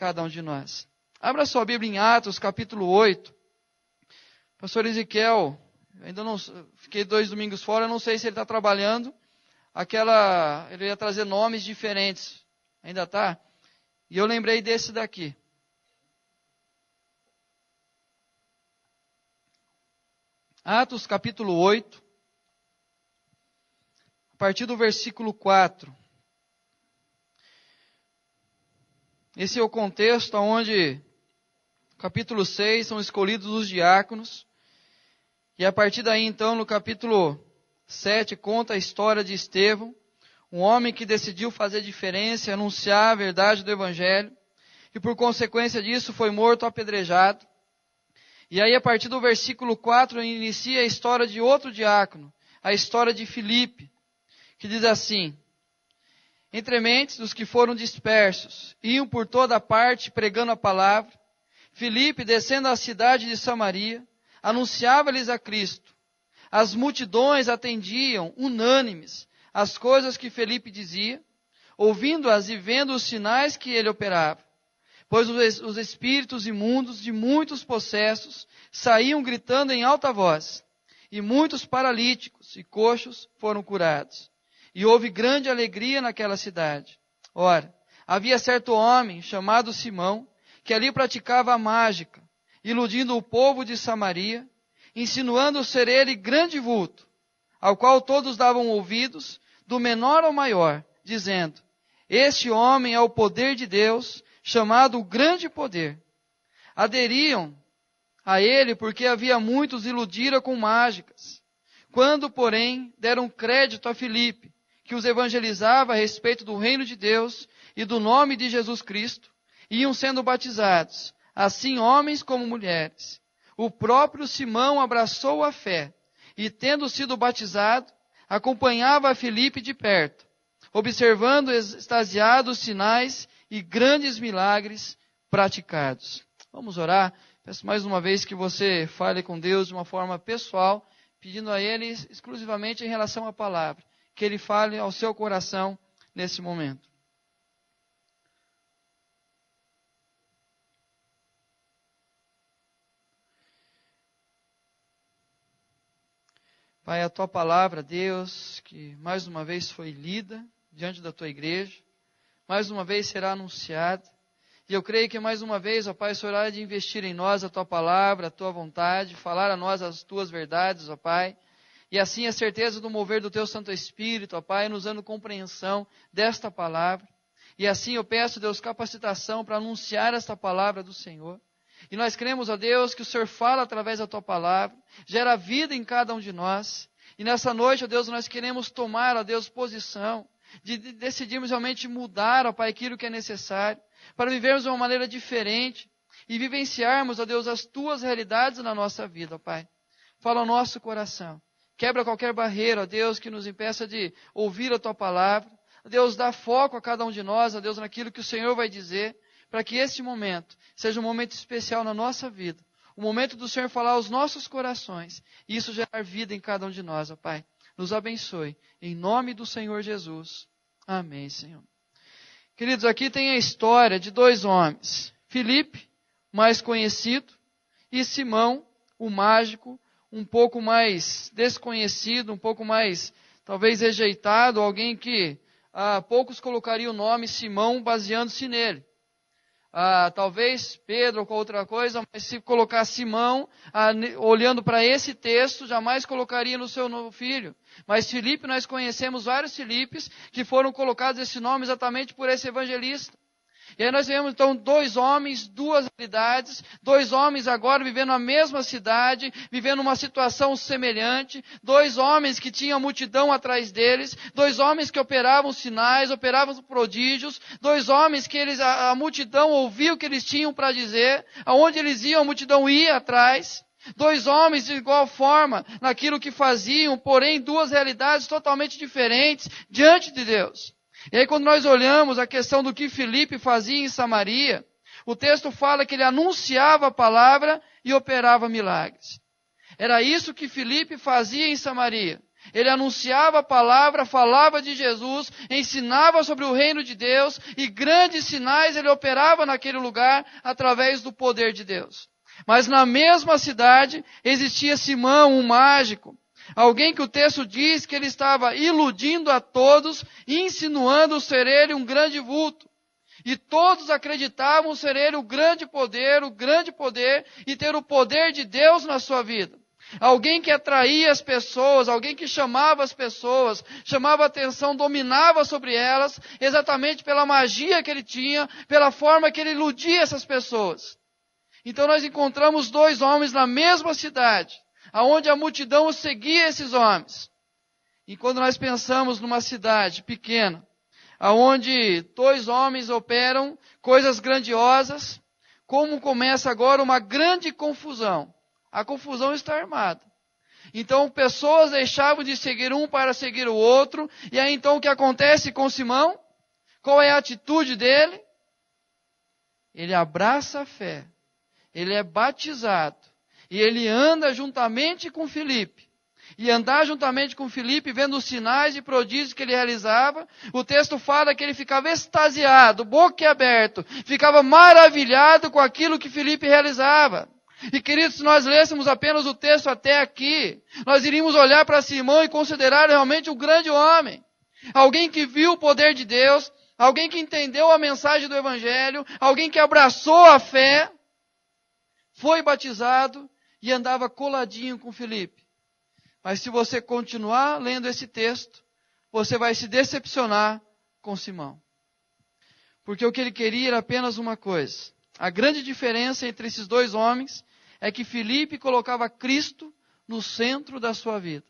cada um de nós. Abra sua Bíblia em Atos, capítulo 8. Pastor Ezequiel, ainda não fiquei 2 domingos fora, não sei se ele está trabalhando. Ele ia trazer nomes diferentes. Ainda está? E eu lembrei desse daqui. Atos capítulo 8, a partir do versículo 4. Esse é o contexto onde, no capítulo 6, são escolhidos os diáconos. E a partir daí, então, no capítulo 7, conta a história de Estevão, um homem que decidiu fazer diferença e anunciar a verdade do Evangelho. E por consequência disso, foi morto apedrejado. E aí, a partir do versículo 4, inicia a história de outro diácono, a história de Filipe, que diz assim: entre mentes dos que foram dispersos, iam por toda parte pregando a palavra, Filipe, descendo à cidade de Samaria, anunciava-lhes a Cristo. As multidões atendiam, unânimes, as coisas que Filipe dizia, ouvindo-as e vendo os sinais que ele operava. Pois os espíritos imundos de muitos possessos saíam gritando em alta voz, e muitos paralíticos e coxos foram curados. E houve grande alegria naquela cidade. Ora, havia certo homem, chamado Simão, que ali praticava a mágica, iludindo o povo de Samaria, insinuando ser ele grande vulto, ao qual todos davam ouvidos, do menor ao maior, dizendo: este homem é o poder de Deus, chamado o grande poder. Aderiam a ele porque havia muitos iludira com mágicas. Quando, porém, deram crédito a Filipe, que os evangelizava a respeito do reino de Deus e do nome de Jesus Cristo, iam sendo batizados, assim homens como mulheres. O próprio Simão abraçou a fé e, tendo sido batizado, acompanhava a Filipe de perto, observando extasiados sinais e grandes milagres praticados. Vamos orar. Peço mais uma vez que você fale com Deus de uma forma pessoal, pedindo a Ele exclusivamente em relação à palavra, que Ele fale ao seu coração nesse momento. Pai, a Tua palavra, Deus, que mais uma vez foi lida diante da Tua igreja, mais uma vez será anunciada, e eu creio que mais uma vez, ó Pai, o Senhor há de investir em nós a Tua palavra, a Tua vontade, falar a nós as Tuas verdades, ó Pai, e assim a certeza do mover do Teu Santo Espírito, ó Pai, nos dando compreensão desta palavra, e assim eu peço, Deus, capacitação para anunciar esta palavra do Senhor. E nós cremos, ó Deus, que o Senhor fala através da Tua palavra, gera vida em cada um de nós. E nessa noite, ó Deus, nós queremos tomar, ó Deus, posição, de decidirmos realmente mudar, ó Pai, aquilo que é necessário, para vivermos de uma maneira diferente e vivenciarmos, ó Deus, as Tuas realidades na nossa vida, ó Pai. Fala ao nosso coração. Quebra qualquer barreira, ó Deus, que nos impeça de ouvir a Tua palavra. Ó Deus, dá foco a cada um de nós, ó Deus, naquilo que o Senhor vai dizer, para que este momento seja um momento especial na nossa vida. O momento do Senhor falar aos nossos corações. E isso gerar vida em cada um de nós, ó Pai. Nos abençoe. Em nome do Senhor Jesus. Amém, Senhor. Queridos, aqui tem a história de 2 homens. Filipe, mais conhecido, e Simão, o mágico, um pouco mais desconhecido, um pouco mais, talvez, rejeitado, alguém que poucos colocariam o nome Simão baseando-se nele. Talvez Pedro ou outra coisa, mas se colocar Simão, olhando para esse texto, jamais colocaria no seu filho. Mas Filipe, nós conhecemos vários Filipes que foram colocados esse nome exatamente por esse evangelista. E aí nós vemos então 2 homens, 2 realidades, 2 homens agora vivendo na mesma cidade, vivendo uma situação semelhante, 2 homens que tinham multidão atrás deles, 2 homens que operavam sinais, operavam prodígios, 2 homens que a multidão ouvia o que eles tinham para dizer, aonde eles iam a multidão ia atrás. 2 homens de igual forma naquilo que faziam, porém 2 realidades totalmente diferentes diante de Deus. E aí quando nós olhamos a questão do que Filipe fazia em Samaria, o texto fala que ele anunciava a palavra e operava milagres. Era isso que Filipe fazia em Samaria. Ele anunciava a palavra, falava de Jesus, ensinava sobre o reino de Deus e grandes sinais ele operava naquele lugar através do poder de Deus. Mas na mesma cidade existia Simão, um mágico, alguém que o texto diz que ele estava iludindo a todos, insinuando ser ele um grande vulto. E todos acreditavam ser ele o grande poder e ter o poder de Deus na sua vida. Alguém que atraía as pessoas, alguém que chamava as pessoas, chamava a atenção, dominava sobre elas, exatamente pela magia que ele tinha, pela forma que ele iludia essas pessoas. Então nós encontramos dois homens na mesma cidade, aonde a multidão seguia esses homens. E quando nós pensamos numa cidade pequena, aonde dois homens operam coisas grandiosas, como começa agora uma grande confusão. A confusão está armada. Então pessoas deixavam de seguir um para seguir o outro. E aí então o que acontece com Simão? Qual é a atitude dele? Ele abraça a fé. Ele é batizado. E ele anda juntamente com Filipe. E andar juntamente com Filipe, vendo os sinais e prodígios que ele realizava, o texto fala que ele ficava extasiado, boquiaberto, ficava maravilhado com aquilo que Filipe realizava. E queridos, se nós lêssemos apenas o texto até aqui, nós iríamos olhar para Simão e considerar realmente um grande homem. Alguém que viu o poder de Deus, alguém que entendeu a mensagem do Evangelho, alguém que abraçou a fé, foi batizado e andava coladinho com Filipe. Mas se você continuar lendo esse texto, você vai se decepcionar com Simão. Porque o que ele queria era apenas uma coisa. A grande diferença entre esses dois homens é que Filipe colocava Cristo no centro da sua vida.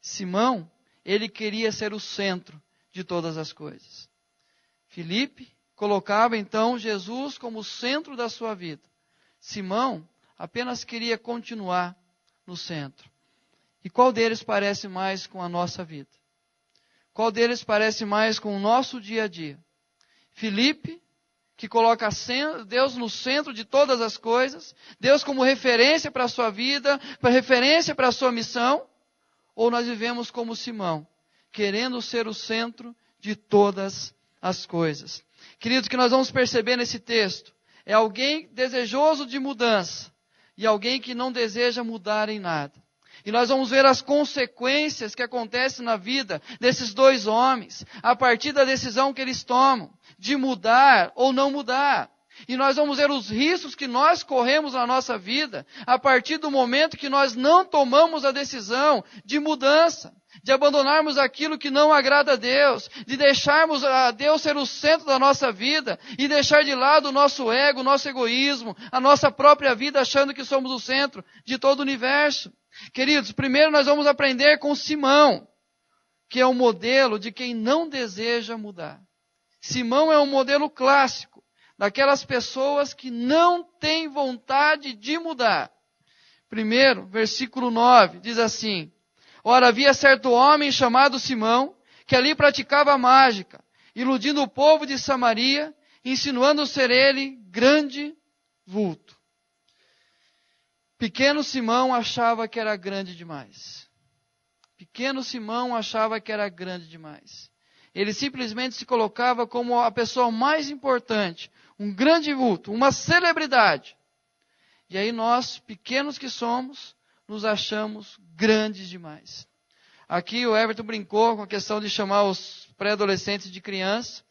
Simão, ele queria ser o centro de todas as coisas. Filipe colocava então Jesus como o centro da sua vida. Simão apenas queria continuar no centro. E qual deles parece mais com a nossa vida? Qual deles parece mais com o nosso dia a dia? Filipe, que coloca Deus no centro de todas as coisas, Deus como referência para a sua vida, para referência para a sua missão, ou nós vivemos como Simão, querendo ser o centro de todas as coisas? Queridos, o que nós vamos perceber nesse texto é alguém desejoso de mudança e alguém que não deseja mudar em nada. E nós vamos ver as consequências que acontecem na vida desses dois homens, a partir da decisão que eles tomam, de mudar ou não mudar. E nós vamos ver os riscos que nós corremos na nossa vida, a partir do momento que nós não tomamos a decisão de mudança, de abandonarmos aquilo que não agrada a Deus, de deixarmos a Deus ser o centro da nossa vida, e deixar de lado o nosso ego, o nosso egoísmo, a nossa própria vida, achando que somos o centro de todo o universo. Queridos, primeiro nós vamos aprender com Simão, que é o modelo de quem não deseja mudar. Simão é um modelo clássico, daquelas pessoas que não têm vontade de mudar. Primeiro, versículo 9, diz assim: Ora, havia certo homem chamado Simão, que ali praticava mágica, iludindo o povo de Samaria, insinuando ser ele grande vulto. Pequeno Simão achava que era grande demais. Pequeno Simão achava que era grande demais. Ele simplesmente se colocava como a pessoa mais importante, um grande vulto, uma celebridade. E aí nós, pequenos que somos, nos achamos grandes demais. Aqui o Everton brincou com a questão de chamar os pré-adolescentes de criança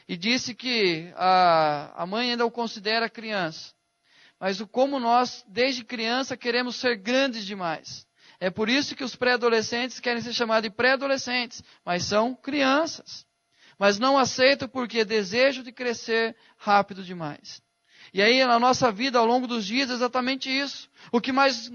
e disse que a mãe ainda o considera criança. Mas como nós, desde criança, queremos ser grandes demais. É por isso que os pré-adolescentes querem ser chamados de pré-adolescentes, mas são crianças. Mas não aceitam porque desejam de crescer rápido demais. E aí na nossa vida, ao longo dos dias, é exatamente isso. O que nós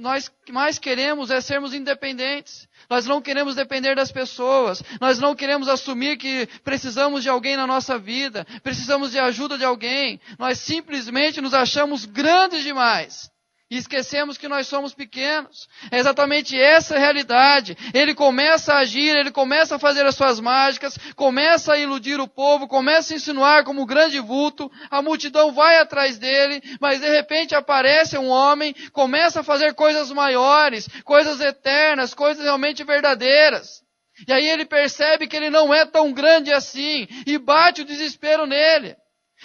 mais queremos é sermos independentes. Nós não queremos depender das pessoas. Nós não queremos assumir que precisamos de alguém na nossa vida. Precisamos de ajuda de alguém. Nós simplesmente nos achamos grandes demais. E esquecemos que nós somos pequenos. É exatamente essa a realidade. Ele começa a agir, ele começa a fazer as suas mágicas, começa a iludir o povo, começa a insinuar como grande vulto, a multidão vai atrás dele, mas de repente aparece um homem, começa a fazer coisas maiores, coisas eternas, coisas realmente verdadeiras. E aí ele percebe que ele não é tão grande assim, e bate o desespero nele.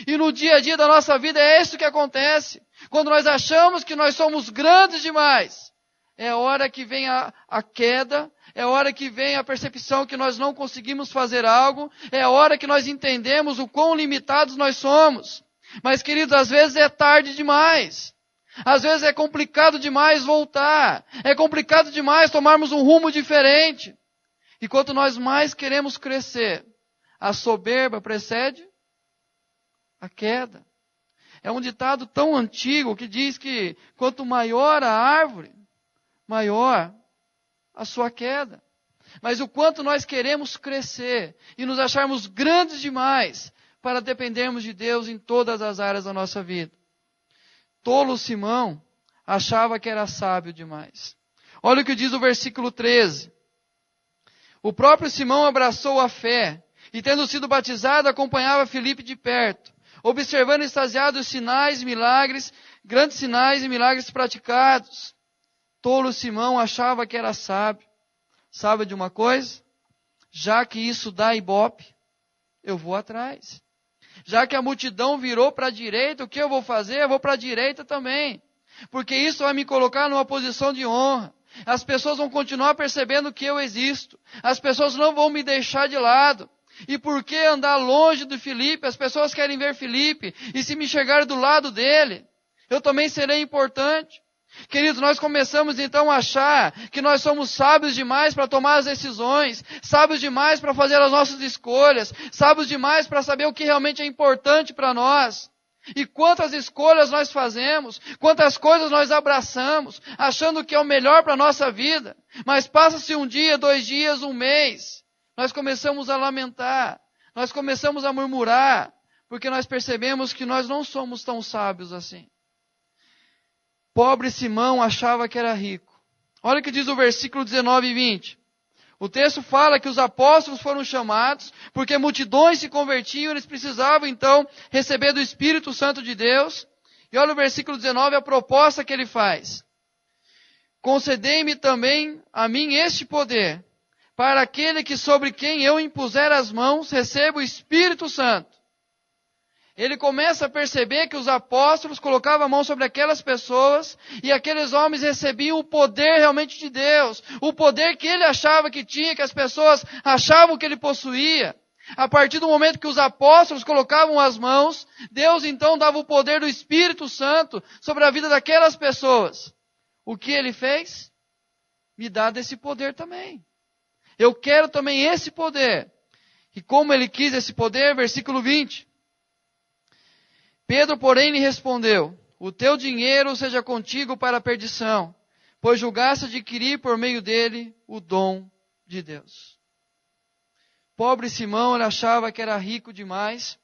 E no dia a dia da nossa vida é isso que acontece. Quando nós achamos que nós somos grandes demais, é a hora que vem a queda, é a hora que vem a percepção que nós não conseguimos fazer algo, é a hora que nós entendemos o quão limitados nós somos. Mas, queridos, às vezes é tarde demais. Às vezes é complicado demais voltar. É complicado demais tomarmos um rumo diferente. E quanto nós mais queremos crescer, a soberba precede a queda. É um ditado tão antigo que diz que quanto maior a árvore, maior a sua queda. Mas o quanto nós queremos crescer e nos acharmos grandes demais para dependermos de Deus em todas as áreas da nossa vida. Tolo Simão achava que era sábio demais. Olha o que diz o versículo 13. O próprio Simão abraçou a fé e, tendo sido batizado, acompanhava Filipe de perto, observando extasiado os sinais, milagres, grandes sinais e milagres praticados. Tolo Simão achava que era sábio. Sabe de uma coisa? Já que isso dá ibope, eu vou atrás. Já que a multidão virou para a direita, o que eu vou fazer? Eu vou para a direita também. Porque isso vai me colocar numa posição de honra. As pessoas vão continuar percebendo que eu existo. As pessoas não vão me deixar de lado. E por que andar longe do Filipe? As pessoas querem ver Filipe. E se me chegar do lado dele, eu também serei importante. Queridos, nós começamos então a achar que nós somos sábios demais para tomar as decisões, sábios demais para fazer as nossas escolhas, sábios demais para saber o que realmente é importante para nós. E quantas escolhas nós fazemos, quantas coisas nós abraçamos, achando que é o melhor para a nossa vida. Mas passa-se um dia, 2 dias, 1 mês, nós começamos a lamentar, nós começamos a murmurar, porque nós percebemos que nós não somos tão sábios assim. Pobre Simão achava que era rico. Olha o que diz o versículo 19 e 20. O texto fala que os apóstolos foram chamados, porque multidões se convertiam, eles precisavam então receber do Espírito Santo de Deus. E olha o versículo 19, a proposta que ele faz. Concedei-me também a mim este poder, para aquele que sobre quem eu impuser as mãos, receba o Espírito Santo. Ele começa a perceber que os apóstolos colocavam a mão sobre aquelas pessoas e aqueles homens recebiam o poder realmente de Deus. O poder que ele achava que tinha, que as pessoas achavam que ele possuía. A partir do momento que os apóstolos colocavam as mãos, Deus então dava o poder do Espírito Santo sobre a vida daquelas pessoas. O que ele fez? Me dá desse poder também. Eu quero também esse poder. E como ele quis esse poder, versículo 20. Pedro, porém, lhe respondeu, o teu dinheiro seja contigo para a perdição, pois julgaste adquirir por meio dele o dom de Deus. Pobre Simão, ele achava que era rico demais,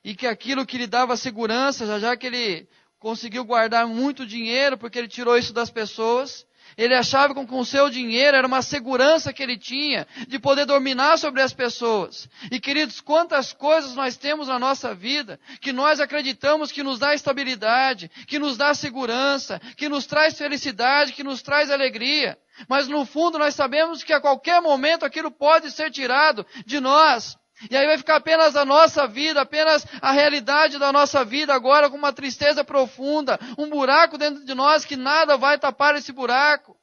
e que aquilo que lhe dava segurança, já que ele conseguiu guardar muito dinheiro, porque ele tirou isso das pessoas, ele achava que com o seu dinheiro era uma segurança que ele tinha de poder dominar sobre as pessoas. E queridos, quantas coisas nós temos na nossa vida que nós acreditamos que nos dá estabilidade, que nos dá segurança, que nos traz felicidade, que nos traz alegria. Mas no fundo nós sabemos que a qualquer momento aquilo pode ser tirado de nós. E aí vai ficar apenas a nossa vida, apenas a realidade da nossa vida agora com uma tristeza profunda, um buraco dentro de nós que nada vai tapar esse buraco.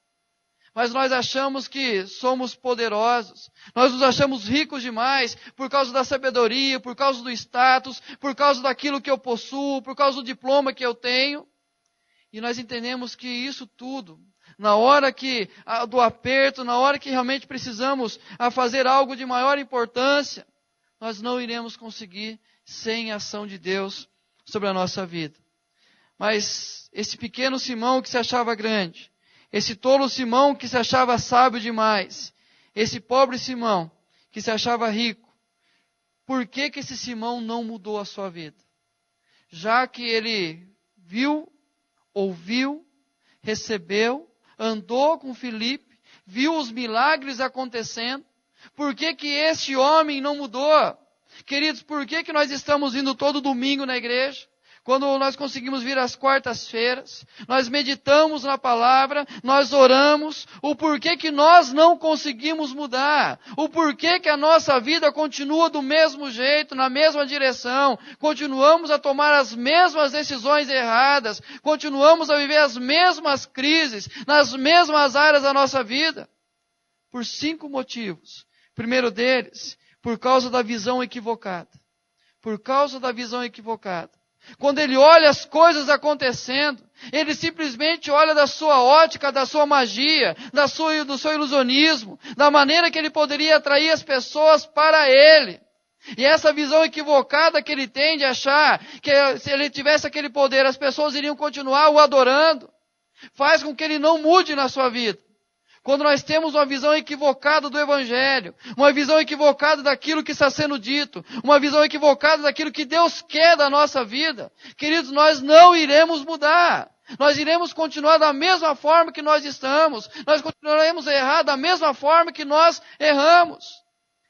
Mas nós achamos que somos poderosos, nós nos achamos ricos demais por causa da sabedoria, por causa do status, por causa daquilo que eu possuo, por causa do diploma que eu tenho. E nós entendemos que isso tudo, na hora do aperto, na hora que realmente precisamos fazer algo de maior importância, nós não iremos conseguir sem a ação de Deus sobre a nossa vida. Mas esse pequeno Simão que se achava grande, esse tolo Simão que se achava sábio demais, esse pobre Simão que se achava rico, por que esse Simão não mudou a sua vida? Já que ele viu, ouviu, recebeu, andou com Filipe, viu os milagres acontecendo. Por que que este homem não mudou? Queridos, por que que nós estamos indo todo domingo na igreja? Quando nós conseguimos vir às quartas-feiras, nós meditamos na palavra, nós oramos, o porquê que nós não conseguimos mudar, o porquê que a nossa vida continua do mesmo jeito, na mesma direção, continuamos a tomar as mesmas decisões erradas, continuamos a viver as mesmas crises, nas mesmas áreas da nossa vida. Por 5 motivos. Primeiro deles, por causa da visão equivocada. Por causa da visão equivocada. Quando ele olha as coisas acontecendo, ele simplesmente olha da sua ótica, da sua magia, do seu ilusionismo, da maneira que ele poderia atrair as pessoas para ele. E essa visão equivocada que ele tem de achar que se ele tivesse aquele poder, as pessoas iriam continuar o adorando, faz com que ele não mude na sua vida. Quando nós temos uma visão equivocada do Evangelho, uma visão equivocada daquilo que está sendo dito, uma visão equivocada daquilo que Deus quer da nossa vida, queridos, nós não iremos mudar. Nós iremos continuar da mesma forma que nós estamos. Nós continuaremos a errar da mesma forma que nós erramos.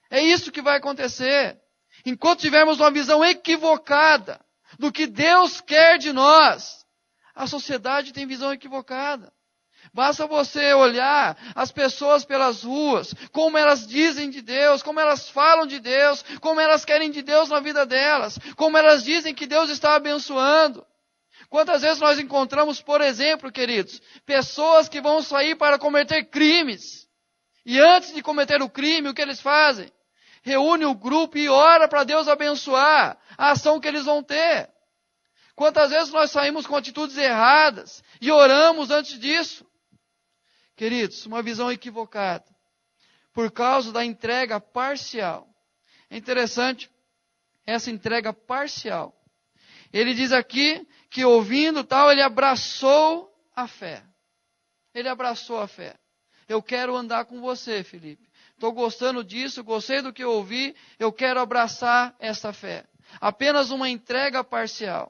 É isso que vai acontecer. Enquanto tivermos uma visão equivocada do que Deus quer de nós, a sociedade tem visão equivocada. Basta você olhar as pessoas pelas ruas, como elas dizem de Deus, como elas falam de Deus, como elas querem de Deus na vida delas, como elas dizem que Deus está abençoando. Quantas vezes nós encontramos, por exemplo, queridos, pessoas que vão sair para cometer crimes. E antes de cometer o crime, o que eles fazem? Reúne o grupo e ora para Deus abençoar a ação que eles vão ter. Quantas vezes nós saímos com atitudes erradas e oramos antes disso? Queridos, uma visão equivocada, por causa da entrega parcial. É interessante, essa entrega parcial. Ele diz aqui que ouvindo tal, ele abraçou a fé. Ele abraçou a fé. Eu quero andar com você, Filipe. Estou gostando disso, gostei do que eu ouvi, eu quero abraçar essa fé. Apenas uma entrega parcial.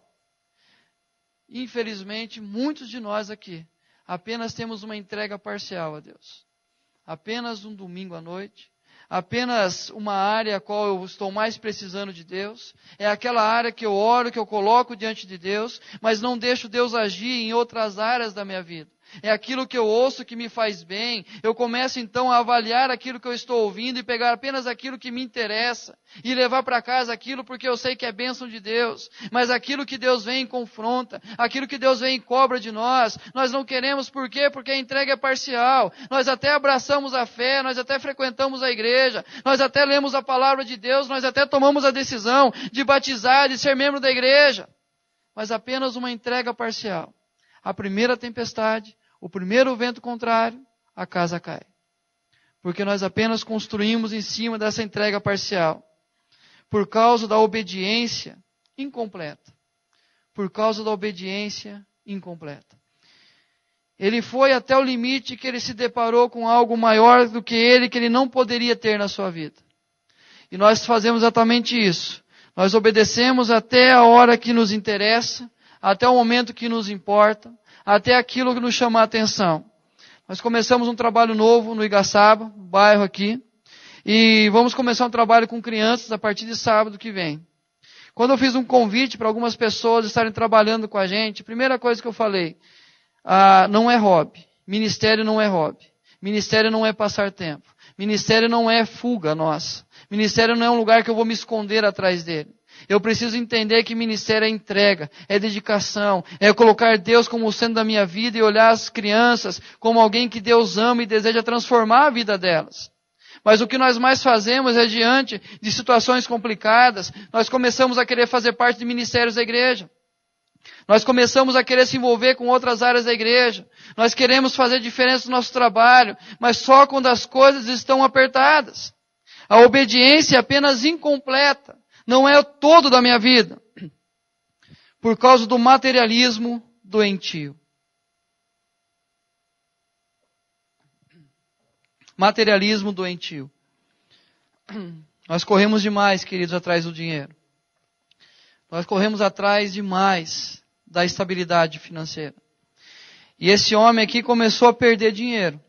Infelizmente, muitos de nós aqui apenas temos uma entrega parcial a Deus. Apenas um domingo à noite. Apenas uma área a qual eu estou mais precisando de Deus. É aquela área que eu oro, que eu coloco diante de Deus, mas não deixo Deus agir em outras áreas da minha vida. É aquilo que eu ouço que me faz bem. Eu começo então a avaliar aquilo que eu estou ouvindo e pegar apenas aquilo que me interessa e levar para casa aquilo porque eu sei que é bênção de Deus. Mas aquilo que Deus vem e confronta, aquilo que Deus vem e cobra de nós, nós não queremos. Por quê? Porque a entrega é parcial. Nós até abraçamos a fé, nós até frequentamos a igreja, nós até lemos a palavra de Deus, nós até tomamos a decisão de batizar, de ser membro da igreja. Mas apenas uma entrega parcial. A primeira tempestade, o primeiro vento contrário, a casa cai. Porque nós apenas construímos em cima dessa entrega parcial. Por causa da obediência incompleta. Por causa da obediência incompleta. Ele foi até o limite que ele se deparou com algo maior do que ele não poderia ter na sua vida. E nós fazemos exatamente isso. Nós obedecemos até a hora que nos interessa, até o momento que nos importa, até aquilo que nos chama a atenção. Nós começamos um trabalho novo no Igaçaba, no bairro aqui, e vamos começar um trabalho com crianças a partir de sábado que vem. Quando eu fiz um convite para algumas pessoas estarem trabalhando com a gente, a primeira coisa que eu falei, não é hobby, ministério não é hobby, ministério não é passar tempo, ministério não é fuga nossa, ministério não é um lugar que eu vou me esconder atrás dele. Eu preciso entender que ministério é entrega, é dedicação, é colocar Deus como o centro da minha vida e olhar as crianças como alguém que Deus ama e deseja transformar a vida delas. Mas o que nós mais fazemos é diante de situações complicadas, nós começamos a querer fazer parte de ministérios da igreja. Nós começamos a querer se envolver com outras áreas da igreja. Nós queremos fazer diferença no nosso trabalho, mas só quando as coisas estão apertadas. A obediência é apenas incompleta. Não é o todo da minha vida. Por causa do materialismo doentio. Materialismo doentio. Nós corremos demais, queridos, atrás do dinheiro. Nós corremos atrás demais da estabilidade financeira. E esse homem aqui começou a perder dinheiro.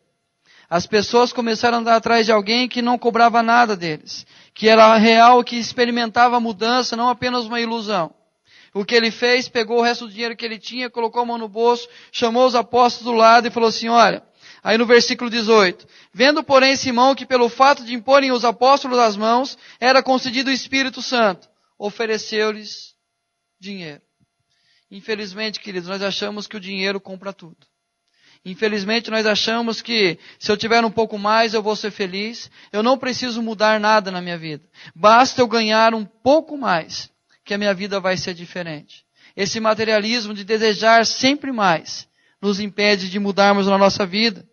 As pessoas começaram a andar atrás de alguém que não cobrava nada deles, que era real, que experimentava a mudança, não apenas uma ilusão. O que ele fez, pegou o resto do dinheiro que ele tinha, colocou a mão no bolso, chamou os apóstolos do lado e falou assim, olha, aí no versículo 18, vendo porém Simão que pelo fato de imporem os apóstolos as mãos, era concedido o Espírito Santo, ofereceu-lhes dinheiro. Infelizmente, queridos, nós achamos que o dinheiro compra tudo. Infelizmente, nós achamos que se eu tiver um pouco mais, eu vou ser feliz. Eu não preciso mudar nada na minha vida. Basta eu ganhar um pouco mais, que a minha vida vai ser diferente. Esse materialismo de desejar sempre mais nos impede de mudarmos na nossa vida.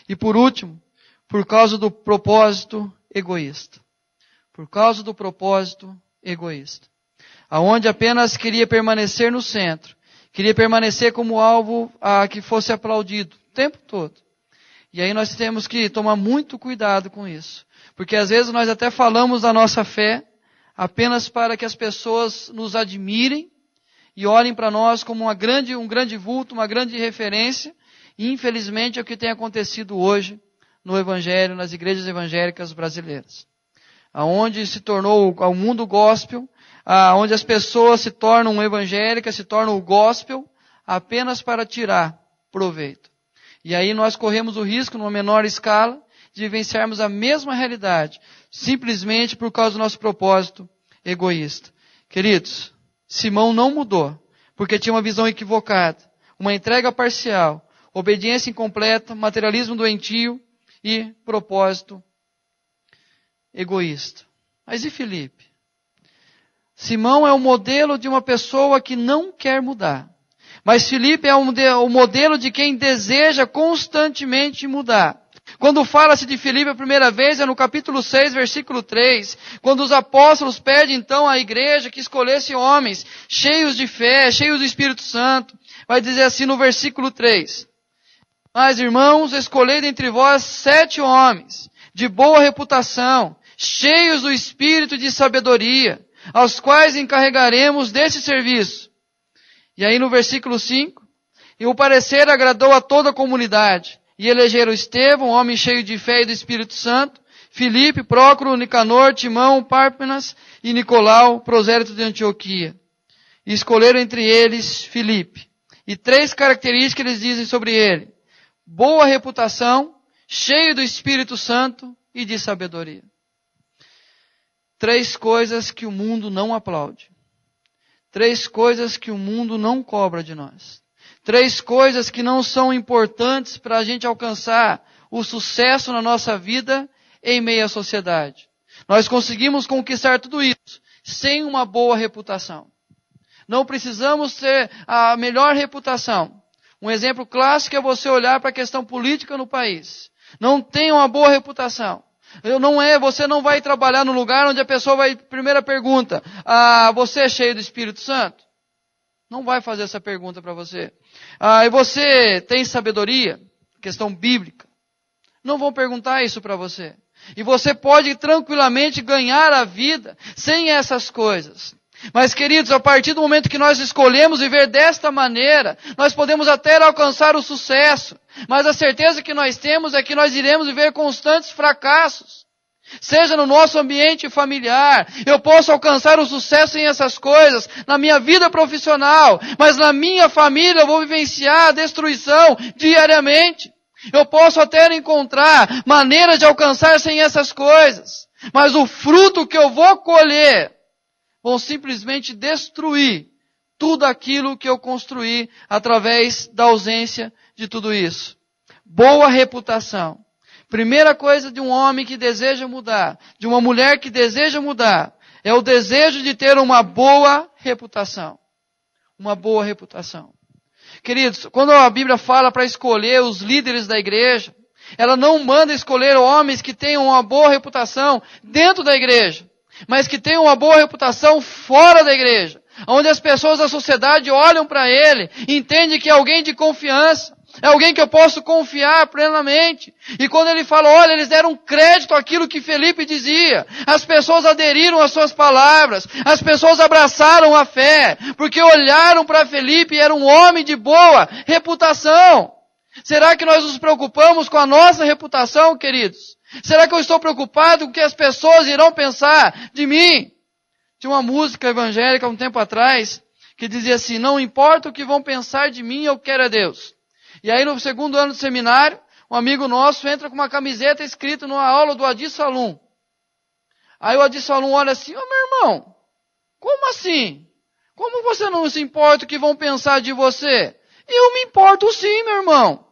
E por último, por causa do propósito egoísta. Por causa do propósito egoísta. Aonde apenas queria permanecer no centro. Queria permanecer como alvo que fosse aplaudido o tempo todo. E aí nós temos que tomar muito cuidado com isso. Porque às vezes nós até falamos da nossa fé apenas para que as pessoas nos admirem e olhem para nós como um grande vulto, uma grande referência. E infelizmente é o que tem acontecido hoje no Evangelho, nas igrejas evangélicas brasileiras. Aonde se tornou o mundo gospel, onde as pessoas se tornam evangélicas, se tornam o gospel, apenas para tirar proveito. E aí nós corremos o risco, numa menor escala, de vivenciarmos a mesma realidade, simplesmente por causa do nosso propósito egoísta. Queridos, Simão não mudou, porque tinha uma visão equivocada, uma entrega parcial, obediência incompleta, materialismo doentio e propósito egoísta. Mas e Filipe? Simão é o modelo de uma pessoa que não quer mudar. Mas Filipe é o modelo de quem deseja constantemente mudar. Quando fala-se de Filipe a primeira vez, é no capítulo 6, versículo 3, quando os apóstolos pedem então à igreja que escolhesse homens cheios de fé, cheios do Espírito Santo. Vai dizer assim no versículo 3, mas irmãos, escolhei dentre vós 7 homens, de boa reputação, cheios do Espírito e de sabedoria, aos quais encarregaremos desse serviço. E aí no versículo 5, e o parecer agradou a toda a comunidade, e elegeram Estevão, homem cheio de fé e do Espírito Santo, Filipe, Prócoro, Nicanor, Timão, Pármenas e Nicolau, prosélito de Antioquia. E escolheram entre eles Filipe. E 3 características eles dizem sobre ele: boa reputação, cheio do Espírito Santo e de sabedoria. 3 coisas que o mundo não aplaude. 3 coisas que o mundo não cobra de nós. 3 coisas que não são importantes para a gente alcançar o sucesso na nossa vida em meio à sociedade. Nós conseguimos conquistar tudo isso sem uma boa reputação. Não precisamos ter a melhor reputação. Um exemplo clássico é você olhar para a questão política no país. Não tem uma boa reputação. Você não vai trabalhar no lugar onde a pessoa vai, primeira pergunta, você é cheio do Espírito Santo? Não vai fazer essa pergunta para você. E você tem sabedoria? Questão bíblica. Não vão perguntar isso para você. E você pode tranquilamente ganhar a vida sem essas coisas. Mas, queridos, a partir do momento que nós escolhemos viver desta maneira, nós podemos até alcançar o sucesso. Mas a certeza que nós temos é que nós iremos viver constantes fracassos. Seja no nosso ambiente familiar, eu posso alcançar o sucesso em essas coisas, na minha vida profissional, mas na minha família eu vou vivenciar a destruição diariamente. Eu posso até encontrar maneiras de alcançar sem essas coisas, mas o fruto que eu vou colher vão simplesmente destruir tudo aquilo que eu construí através da ausência de tudo isso. Boa reputação. Primeira coisa de um homem que deseja mudar, de uma mulher que deseja mudar, é o desejo de ter uma boa reputação. Uma boa reputação. Queridos, quando a Bíblia fala para escolher os líderes da igreja, ela não manda escolher homens que tenham uma boa reputação dentro da igreja, mas que tenham uma boa reputação fora da igreja, onde as pessoas da sociedade olham para ele, entendem que é alguém de confiança, é alguém que eu posso confiar plenamente. E quando ele fala, olha, eles deram crédito àquilo que Felipe dizia. As pessoas aderiram às suas palavras. As pessoas abraçaram a fé. Porque olharam para Felipe e era um homem de boa reputação. Será que nós nos preocupamos com a nossa reputação, queridos? Será que eu estou preocupado com o que as pessoas irão pensar de mim? Tinha uma música evangélica um tempo atrás que dizia assim, não importa o que vão pensar de mim, eu quero é Deus. E aí no segundo ano do seminário, um amigo nosso entra com uma camiseta escrita numa aula do Adi Salum. Aí o Adi Salum olha assim, meu irmão, como assim? Como você não se importa o que vão pensar de você? Eu me importo sim, meu irmão.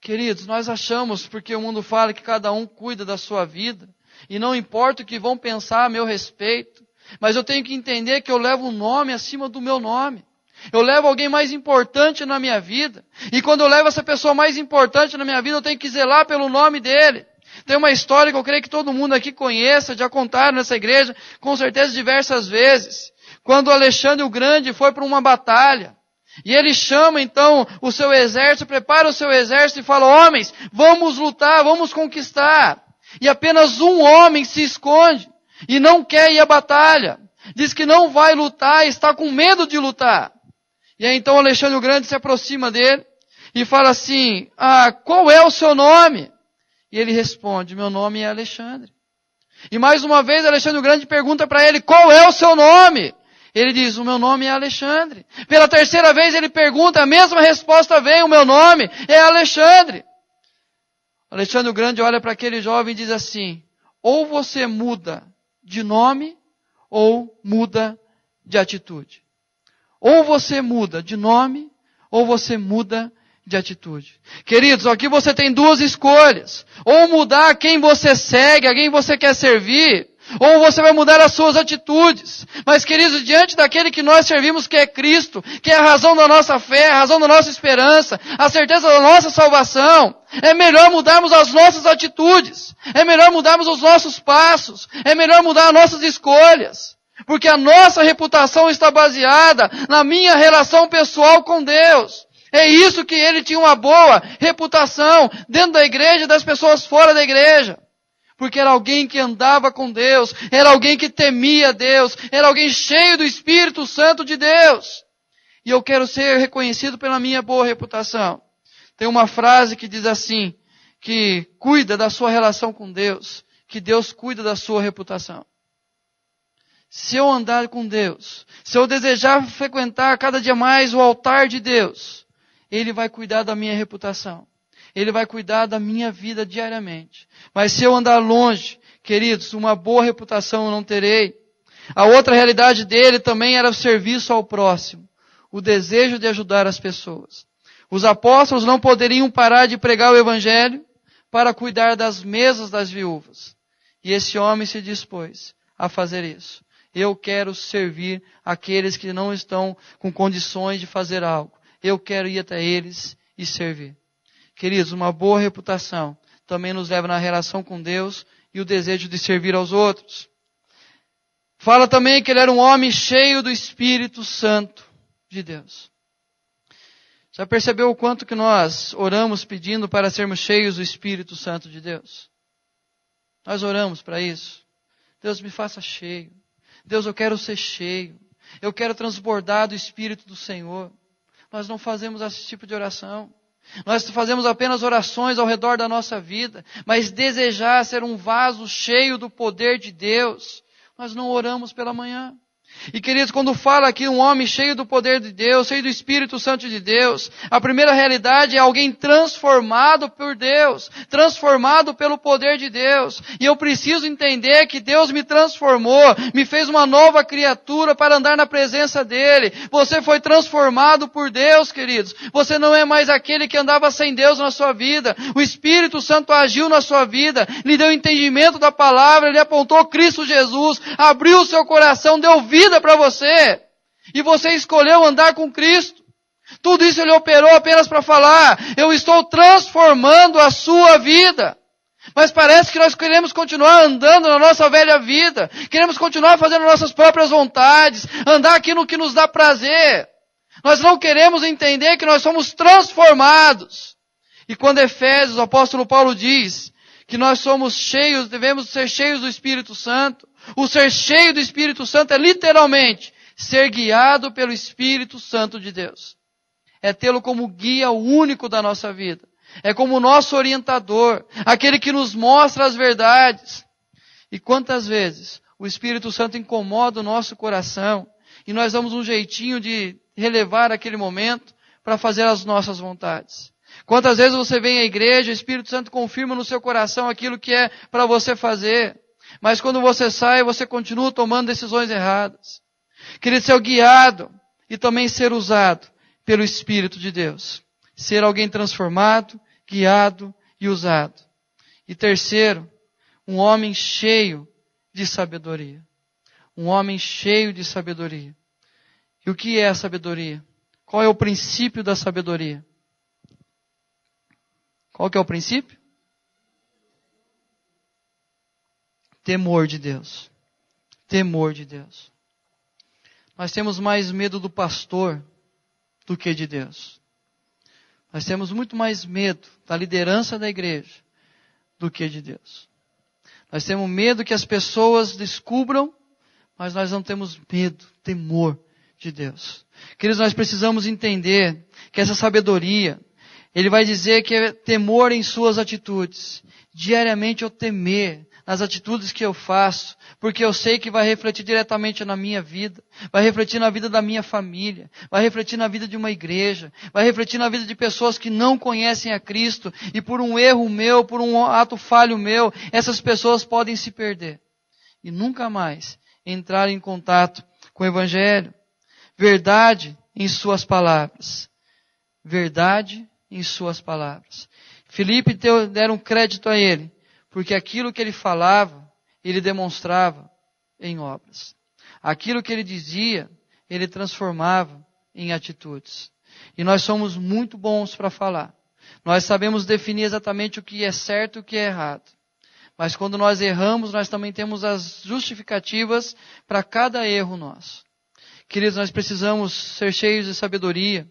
Queridos, nós achamos, porque o mundo fala que cada um cuida da sua vida, e não importa o que vão pensar a meu respeito, mas eu tenho que entender que eu levo um nome acima do meu nome. Eu levo alguém mais importante na minha vida. E quando eu levo essa pessoa mais importante na minha vida, eu tenho que zelar pelo nome dele. Tem uma história que eu creio que todo mundo aqui conheça, já contaram nessa igreja, com certeza diversas vezes. Quando Alexandre o Grande foi para uma batalha. E ele chama então o seu exército, prepara o seu exército e fala, homens, vamos lutar, vamos conquistar. E apenas um homem se esconde e não quer ir à batalha. Diz que não vai lutar, está com medo de lutar. E aí então Alexandre o Grande se aproxima dele e fala assim, qual é o seu nome? E ele responde, meu nome é Alexandre. E mais uma vez Alexandre o Grande pergunta para ele, qual é o seu nome? Ele diz, o meu nome é Alexandre. Pela terceira vez ele pergunta, a mesma resposta vem, o meu nome é Alexandre. Alexandre o Grande olha para aquele jovem e diz assim, ou você muda de nome, ou muda de atitude. Ou você muda de nome, ou você muda de atitude. Queridos, aqui você tem duas escolhas. Ou mudar quem você segue, a quem você quer servir, ou você vai mudar as suas atitudes. Mas, queridos, diante daquele que nós servimos, que é Cristo, que é a razão da nossa fé, a razão da nossa esperança, a certeza da nossa salvação, é melhor mudarmos as nossas atitudes, é melhor mudarmos os nossos passos, é melhor mudar as nossas escolhas. Porque a nossa reputação está baseada na minha relação pessoal com Deus. É isso que ele tinha uma boa reputação dentro da igreja e das pessoas fora da igreja. Porque era alguém que andava com Deus, era alguém que temia Deus, era alguém cheio do Espírito Santo de Deus. E eu quero ser reconhecido pela minha boa reputação. Tem uma frase que diz assim, que cuida da sua relação com Deus, que Deus cuida da sua reputação. Se eu andar com Deus, se eu desejar frequentar cada dia mais o altar de Deus, Ele vai cuidar da minha reputação. Ele vai cuidar da minha vida diariamente. Mas se eu andar longe, queridos, uma boa reputação eu não terei. A outra realidade dele também era o serviço ao próximo. O desejo de ajudar as pessoas. Os apóstolos não poderiam parar de pregar o evangelho para cuidar das mesas das viúvas. E esse homem se dispôs a fazer isso. Eu quero servir aqueles que não estão com condições de fazer algo. Eu quero ir até eles e servir. Queridos, uma boa reputação também nos leva na relação com Deus e o desejo de servir aos outros. Fala também que ele era um homem cheio do Espírito Santo de Deus. Já percebeu o quanto que nós oramos pedindo para sermos cheios do Espírito Santo de Deus? Nós oramos para isso. Deus, me faça cheio. Deus, eu quero ser cheio. Eu quero transbordar do Espírito do Senhor. Nós não fazemos esse tipo de oração. Nós fazemos apenas orações ao redor da nossa vida. Mas desejar ser um vaso cheio do poder de Deus, nós não oramos pela manhã. E queridos, quando fala aqui um homem cheio do poder de Deus, cheio do Espírito Santo de Deus, a primeira realidade é alguém transformado por Deus, transformado pelo poder de Deus. E eu preciso entender que Deus me transformou, me fez uma nova criatura para andar na presença dEle. Você foi transformado por Deus, queridos. Você não é mais aquele que andava sem Deus na sua vida. O Espírito Santo agiu na sua vida, lhe deu entendimento da palavra, Ele apontou Cristo Jesus, abriu o seu coração, deu vida para você, e você escolheu andar com Cristo. Tudo isso Ele operou apenas para falar, eu estou transformando a sua vida. Mas parece que nós queremos continuar andando na nossa velha vida, queremos continuar fazendo nossas próprias vontades, andar aquilo que nos dá prazer. Nós não queremos entender que nós somos transformados. E quando Efésios, o apóstolo Paulo diz que nós somos cheios, devemos ser cheios do Espírito Santo. O ser cheio do Espírito Santo é literalmente ser guiado pelo Espírito Santo de Deus. É tê-lo como guia único da nossa vida. É como nosso orientador, aquele que nos mostra as verdades. E quantas vezes o Espírito Santo incomoda o nosso coração e nós damos um jeitinho de relevar aquele momento para fazer as nossas vontades. Quantas vezes você vem à igreja, o Espírito Santo confirma no seu coração aquilo que é para você fazer. Mas quando você sai, você continua tomando decisões erradas. Querer ser guiado e também ser usado pelo Espírito de Deus. Ser alguém transformado, guiado e usado. E terceiro, um homem cheio de sabedoria. Um homem cheio de sabedoria. E o que é a sabedoria? Qual é o princípio da sabedoria? Qual que é o princípio? Temor de Deus. Temor de Deus. Nós temos mais medo do pastor do que de Deus. Nós temos muito mais medo da liderança da igreja do que de Deus. Nós temos medo que as pessoas descubram, mas nós não temos medo, temor de Deus. Queridos, nós precisamos entender que essa sabedoria, ele vai dizer que é temor em suas atitudes. Diariamente eu temer nas atitudes que eu faço, porque eu sei que vai refletir diretamente na minha vida, vai refletir na vida da minha família, vai refletir na vida de uma igreja, vai refletir na vida de pessoas que não conhecem a Cristo, e por um erro meu, por um ato falho meu, essas pessoas podem se perder e nunca mais entrar em contato com o Evangelho. Verdade em suas palavras. Verdade em suas palavras. Filipe deram crédito a ele, porque aquilo que ele falava, ele demonstrava em obras. Aquilo que ele dizia, ele transformava em atitudes. E nós somos muito bons para falar. Nós sabemos definir exatamente o que é certo e o que é errado. Mas quando nós erramos, nós também temos as justificativas para cada erro nosso. Queridos, nós precisamos ser cheios de sabedoria,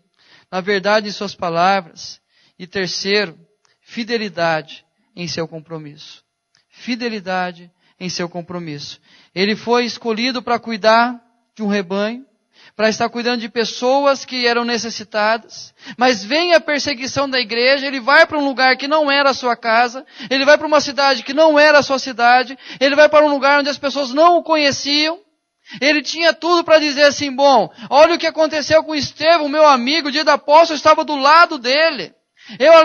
na verdade em suas palavras. E terceiro, fidelidade em seu compromisso. Fidelidade em seu compromisso. Ele foi escolhido para cuidar de um rebanho, para estar cuidando de pessoas que eram necessitadas, mas vem a perseguição da igreja, ele vai para um lugar que não era a sua casa, ele vai para uma cidade que não era a sua cidade, ele vai para um lugar onde as pessoas não o conheciam. Ele tinha tudo para dizer assim, bom, olha o que aconteceu com Estevão, meu amigo, o dia da apóstolo, eu estava do lado dele.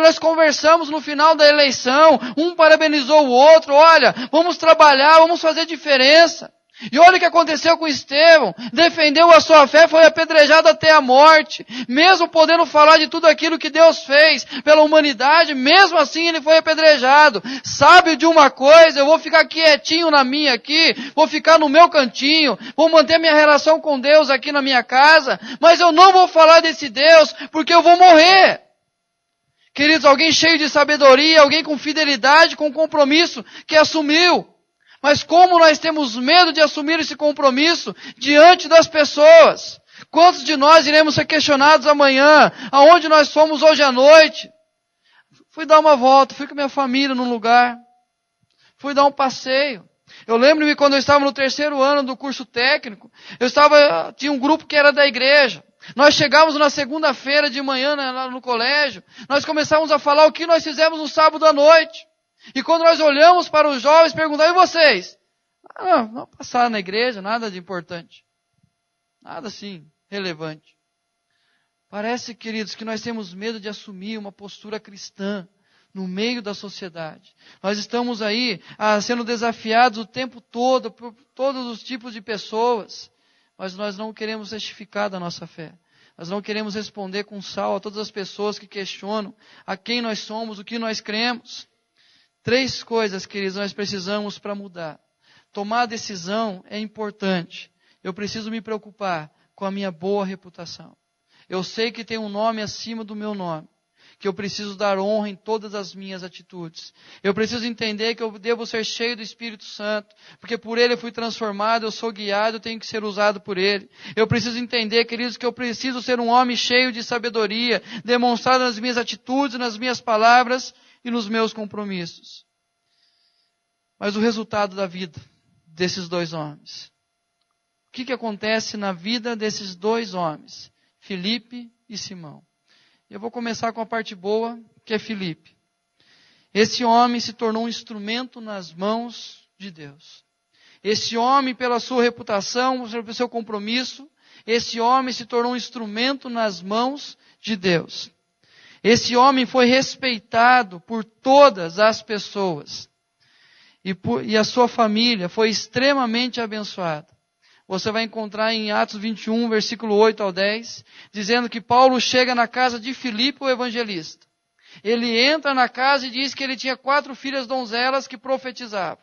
Nós conversamos no final da eleição, um parabenizou o outro, olha, vamos trabalhar, vamos fazer diferença. E olha o que aconteceu com Estevão, defendeu a sua fé, foi apedrejado até a morte, mesmo podendo falar de tudo aquilo que Deus fez pela humanidade, mesmo assim ele foi apedrejado. Sabe de uma coisa, eu vou ficar quietinho na minha aqui, vou ficar no meu cantinho, vou manter minha relação com Deus aqui na minha casa, mas eu não vou falar desse Deus, porque eu vou morrer. Queridos, alguém cheio de sabedoria, alguém com fidelidade, com compromisso, que assumiu. Mas como nós temos medo de assumir esse compromisso diante das pessoas? Quantos de nós iremos ser questionados amanhã? Aonde nós fomos hoje à noite? Fui dar uma volta, fui com minha família num lugar. Fui dar um passeio. Eu lembro-me quando eu estava no 3º ano do curso técnico, tinha um grupo que era da igreja. Nós chegávamos na segunda-feira de manhã lá no colégio, nós começávamos a falar o que nós fizemos no sábado à noite. E quando nós olhamos para os jovens, perguntamos, e vocês? Não passaram na igreja, nada de importante. Nada assim, relevante. Parece, queridos, que nós temos medo de assumir uma postura cristã no meio da sociedade. Nós estamos aí sendo desafiados o tempo todo por todos os tipos de pessoas, mas nós não queremos testificar da nossa fé. Nós não queremos responder com sal a todas as pessoas que questionam a quem nós somos, o que nós cremos. 3 coisas, queridos, nós precisamos para mudar. Tomar decisão é importante. Eu preciso me preocupar com a minha boa reputação. Eu sei que tem um nome acima do meu nome. que eu preciso dar honra em todas as minhas atitudes. Eu preciso entender que eu devo ser cheio do Espírito Santo, porque por Ele eu fui transformado, eu sou guiado, eu tenho que ser usado por Ele. Eu preciso entender, queridos, que eu preciso ser um homem cheio de sabedoria, demonstrado nas minhas atitudes, nas minhas palavras e nos meus compromissos. Mas o resultado da vida desses dois homens. O que acontece na vida desses dois homens? Filipe e Simão. Eu vou começar com a parte boa, que é Filipe. Esse homem se tornou um instrumento nas mãos de Deus. Esse homem, pela sua reputação, pelo seu compromisso, esse homem se tornou um instrumento nas mãos de Deus. Esse homem foi respeitado por todas as pessoas. E a sua família foi extremamente abençoada. Você vai encontrar em Atos 21, versículo 8 ao 10, dizendo que Paulo chega na casa de Filipe, o evangelista. Ele entra na casa e diz que ele tinha 4 filhas donzelas que profetizavam.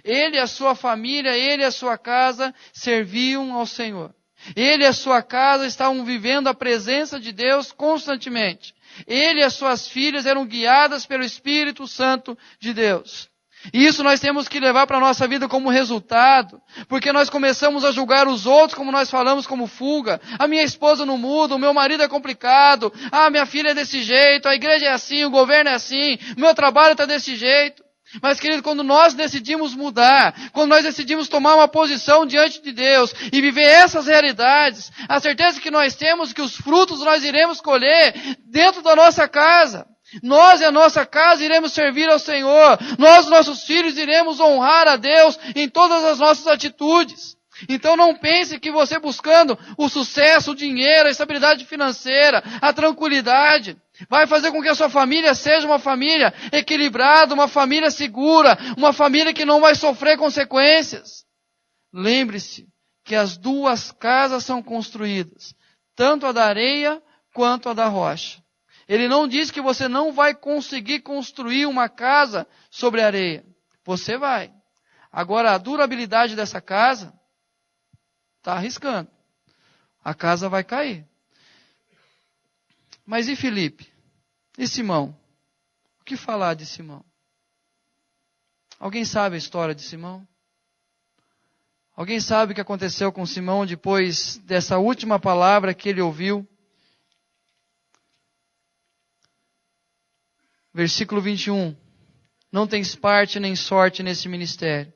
Ele e a sua família, ele e a sua casa serviam ao Senhor. Ele e a sua casa estavam vivendo a presença de Deus constantemente. Ele e as suas filhas eram guiadas pelo Espírito Santo de Deus. E isso nós temos que levar para a nossa vida como resultado, porque nós começamos a julgar os outros, como nós falamos, como fuga. A minha esposa não muda, o meu marido é complicado, minha filha é desse jeito, a igreja é assim, o governo é assim, o meu trabalho está desse jeito. Mas, querido, quando nós decidimos mudar, quando nós decidimos tomar uma posição diante de Deus e viver essas realidades, a certeza que nós temos que os frutos nós iremos colher dentro da nossa casa. Nós e a nossa casa iremos servir ao Senhor. Nós, nossos filhos, iremos honrar a Deus em todas as nossas atitudes. Então não pense que você buscando o sucesso, o dinheiro, a estabilidade financeira, a tranquilidade, vai fazer com que a sua família seja uma família equilibrada, uma família segura, uma família que não vai sofrer consequências. Lembre-se que as duas casas são construídas, tanto a da areia quanto a da rocha. Ele não diz que você não vai conseguir construir uma casa sobre areia. Você vai. Agora, a durabilidade dessa casa está arriscando. A casa vai cair. Mas e Filipe? E Simão? O que falar de Simão? Alguém sabe a história de Simão? Alguém sabe o que aconteceu com Simão depois dessa última palavra que ele ouviu? Versículo 21. Não tens parte nem sorte nesse ministério,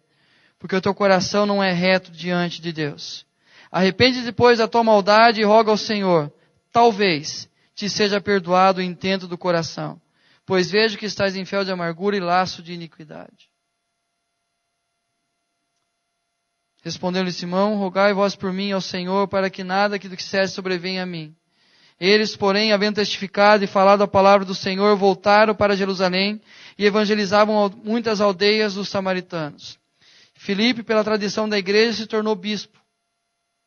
porque o teu coração não é reto diante de Deus. Arrepende depois da tua maldade e roga ao Senhor. Talvez te seja perdoado o intento do coração, pois vejo que estás em fel de amargura e laço de iniquidade. Respondeu-lhe Simão, rogai vós por mim ao Senhor, para que nada que do que disseres sobrevenha a mim. Eles, porém, havendo testificado e falado a palavra do Senhor, voltaram para Jerusalém e evangelizavam muitas aldeias dos samaritanos. Filipe, pela tradição da igreja, se tornou bispo.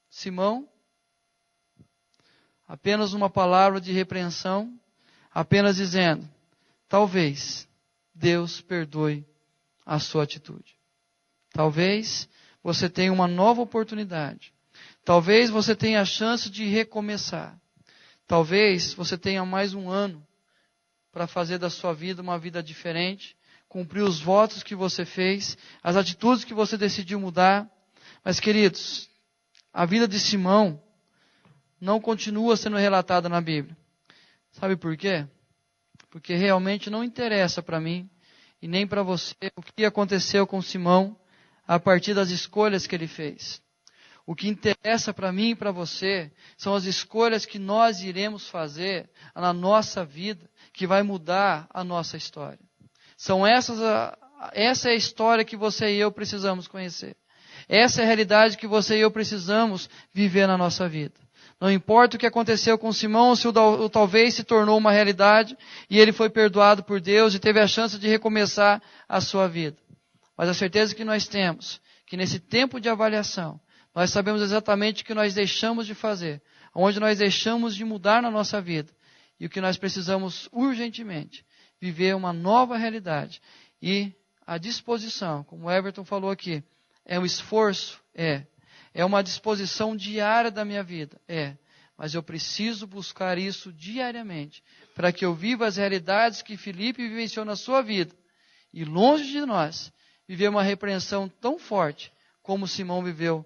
Simão, apenas uma palavra de repreensão, apenas dizendo, talvez Deus perdoe a sua atitude. Talvez você tenha uma nova oportunidade. Talvez você tenha a chance de recomeçar. Talvez você tenha mais um ano para fazer da sua vida uma vida diferente, cumprir os votos que você fez, as atitudes que você decidiu mudar. Mas, queridos, a vida de Simão não continua sendo relatada na Bíblia. Sabe por quê? Porque realmente não interessa para mim e nem para você o que aconteceu com Simão a partir das escolhas que ele fez. O que interessa para mim e para você são as escolhas que nós iremos fazer na nossa vida, que vai mudar a nossa história. Essa é a história que você e eu precisamos conhecer. Essa é a realidade que você e eu precisamos viver na nossa vida. Não importa o que aconteceu com Simão, se o talvez se tornou uma realidade e ele foi perdoado por Deus e teve a chance de recomeçar a sua vida. Mas a certeza que nós temos, que nesse tempo de avaliação, nós sabemos exatamente o que nós deixamos de fazer, onde nós deixamos de mudar na nossa vida. E o que nós precisamos urgentemente, viver uma nova realidade. E a disposição, como o Everton falou aqui, é um esforço? É uma disposição diária da minha vida? mas eu preciso buscar isso diariamente, para que eu viva as realidades que Filipe vivenciou na sua vida. E longe de nós, viver uma repreensão tão forte como Simão viveu